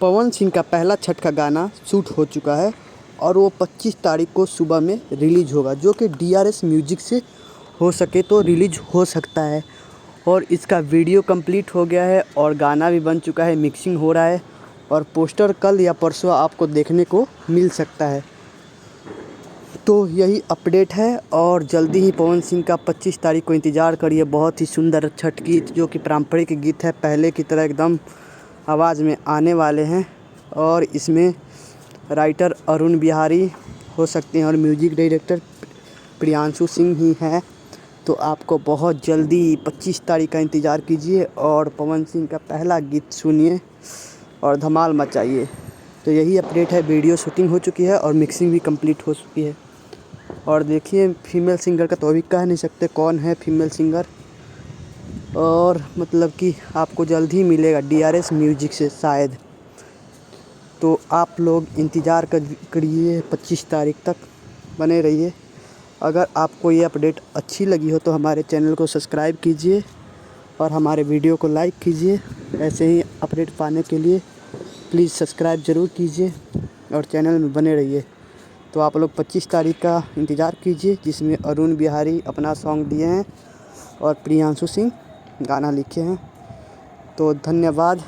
पवन सिंह का पहला छठ का गाना शूट हो चुका है और वो 25 तारीख को सुबह में रिलीज़ होगा, जो कि DRS म्यूजिक से हो सके तो रिलीज़ हो सकता है। और इसका वीडियो कंप्लीट हो गया है और गाना भी बन चुका है, मिक्सिंग हो रहा है और पोस्टर कल या परसों आपको देखने को मिल सकता है। तो यही अपडेट है और जल्दी ही पवन सिंह का 25 तारीख को इंतज़ार करिए। बहुत ही सुंदर छठ गीत, जो कि पारंपरिक गीत है, पहले की तरह एकदम आवाज़ में आने वाले हैं। और इसमें राइटर अरुण बिहारी हो सकते हैं और म्यूजिक डायरेक्टर प्रियांशु सिंह ही हैं। तो आपको बहुत जल्दी 25 तारीख का इंतज़ार कीजिए और पवन सिंह का पहला गीत सुनिए और धमाल मचाइए। तो यही अपडेट है। वीडियो शूटिंग हो चुकी है और मिक्सिंग भी कंप्लीट हो चुकी है। और देखिए, फीमेल सिंगर का तो अभी कह नहीं सकते कौन है फीमेल सिंगर, और मतलब कि आपको जल्द ही मिलेगा DRS म्यूजिक से शायद। तो आप लोग इंतज़ार करिए 25 तारीख तक, बने रहिए। अगर आपको ये अपडेट अच्छी लगी हो तो हमारे चैनल को सब्सक्राइब कीजिए और हमारे वीडियो को लाइक कीजिए। ऐसे ही अपडेट पाने के लिए प्लीज़ सब्सक्राइब ज़रूर कीजिए और चैनल में बने रहिए। तो आप लोग 25 तारीख का इंतज़ार कीजिए, जिसमें अरुण बिहारी अपना सॉन्ग दिए हैं और प्रियांशु सिंह गाना लिखे हैं। तो धन्यवाद।